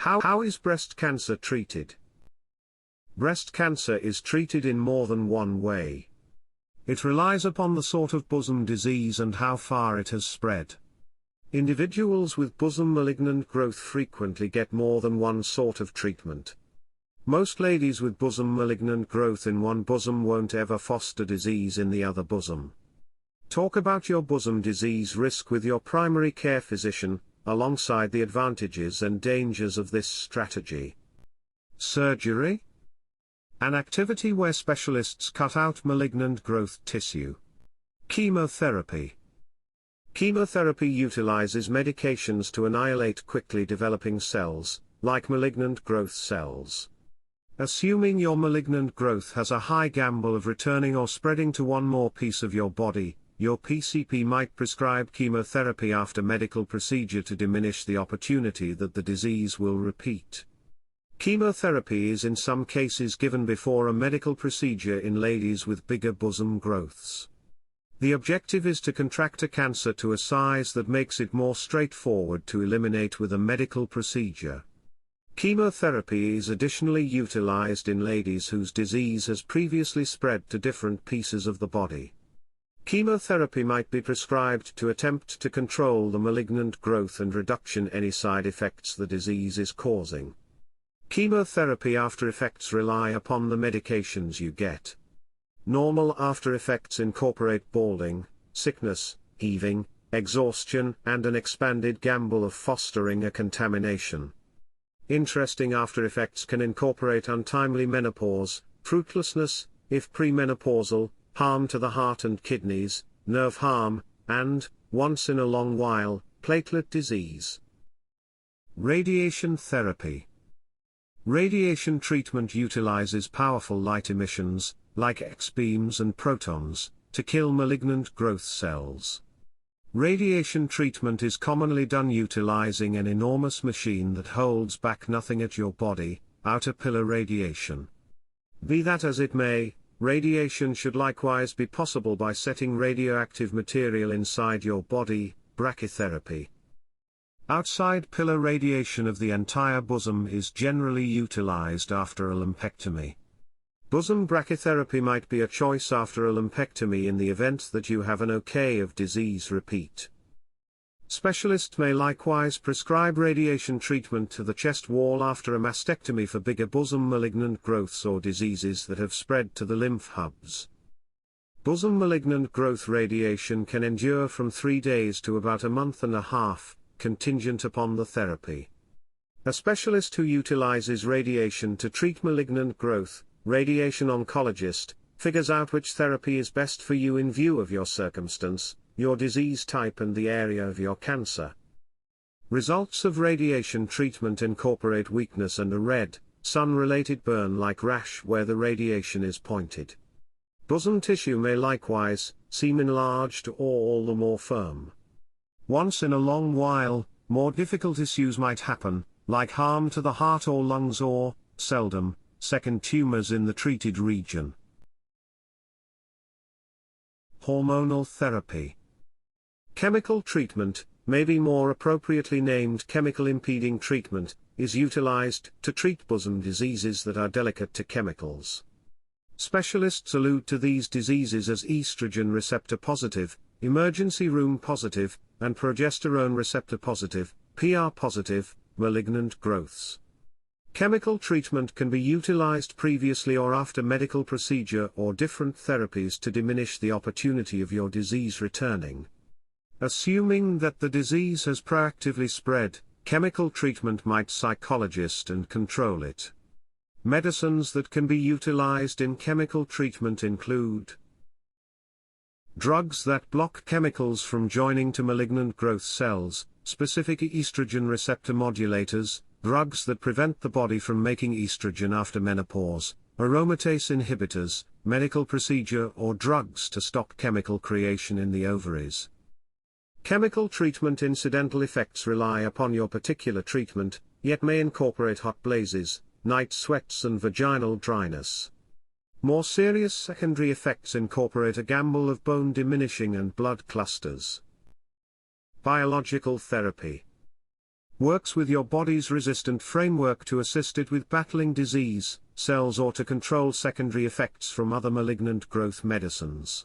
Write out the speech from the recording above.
How is breast cancer treated? Breast cancer is treated in more than one way. It relies upon the sort of bosom disease and how far it has spread. Individuals with bosom malignant growth frequently get more than one sort of treatment. Most ladies with bosom malignant growth in one bosom won't ever foster disease in the other bosom. Talk about your bosom disease risk with your primary care physician, alongside the advantages and dangers of this strategy. Surgery? An activity where specialists cut out malignant growth tissue. Chemotherapy. Chemotherapy utilizes medications to annihilate quickly developing cells, like malignant growth cells. Assuming your malignant growth has a high gamble of returning or spreading to one more piece of your body, your PCP might prescribe chemotherapy after medical procedure to diminish the opportunity that the disease will repeat. Chemotherapy is in some cases given before a medical procedure in ladies with bigger bosom growths. The objective is to contract a cancer to a size that makes it more straightforward to eliminate with a medical procedure. Chemotherapy is additionally utilized in ladies whose disease has previously spread to different pieces of the body. Chemotherapy might be prescribed to attempt to control the malignant growth and reduction any side effects the disease is causing. Chemotherapy after effects rely upon the medications you get. Normal after effects incorporate balding, sickness, heaving, exhaustion, and an expanded gamble of fostering a contamination. Interesting after effects can incorporate untimely menopause, fruitlessness, if premenopausal, harm to the heart and kidneys, nerve harm, and, once in a long while, platelet disease. Radiation therapy. Radiation treatment utilizes powerful light emissions, like X-beams and protons, to kill malignant growth cells. Radiation treatment is commonly done utilizing an enormous machine that holds back nothing at your body, outer pillar radiation. Be that as it may, radiation should likewise be possible by setting radioactive material inside your body, brachytherapy. Outside pillar radiation of the entire bosom is generally utilized after a lumpectomy. Bosom brachytherapy might be a choice after a lumpectomy in the event that you have an OK of disease repeat. Specialists may likewise prescribe radiation treatment to the chest wall after a mastectomy for bigger bosom malignant growths or diseases that have spread to the lymph hubs. Bosom malignant growth radiation can endure from 3 days to about a month and a half, contingent upon the therapy. A specialist who utilizes radiation to treat malignant growth, radiation oncologist, figures out which therapy is best for you in view of your circumstance, your disease type and the area of your cancer. Results of radiation treatment incorporate weakness and a red, sun-related burn like rash where the radiation is pointed. Bosom tissue may likewise seem enlarged or all the more firm. Once in a long while, more difficult issues might happen, like harm to the heart or lungs or, seldom, second tumors in the treated region. Hormonal therapy. Chemical treatment, maybe more appropriately named chemical impeding treatment, is utilized to treat bosom diseases that are delicate to chemicals. Specialists allude to these diseases as estrogen receptor positive, emergency room positive, and progesterone receptor positive, PR positive, malignant growths. Chemical treatment can be utilized previously or after medical procedure or different therapies to diminish the opportunity of your disease returning. Assuming that the disease has proactively spread, chemical treatment might psychologist and control it. Medicines that can be utilized in chemical treatment include drugs that block chemicals from joining to malignant growth cells, specific estrogen receptor modulators, drugs that prevent the body from making estrogen after menopause, aromatase inhibitors, medical procedure or drugs to stop chemical creation in the ovaries. Chemical treatment incidental effects rely upon your particular treatment, yet may incorporate hot blazes, night sweats and vaginal dryness. More serious secondary effects incorporate a gamble of bone diminishing and blood clusters. Biological therapy. Works with your body's resistant framework to assist it with battling disease, cells, or to control secondary effects from other malignant growth medicines.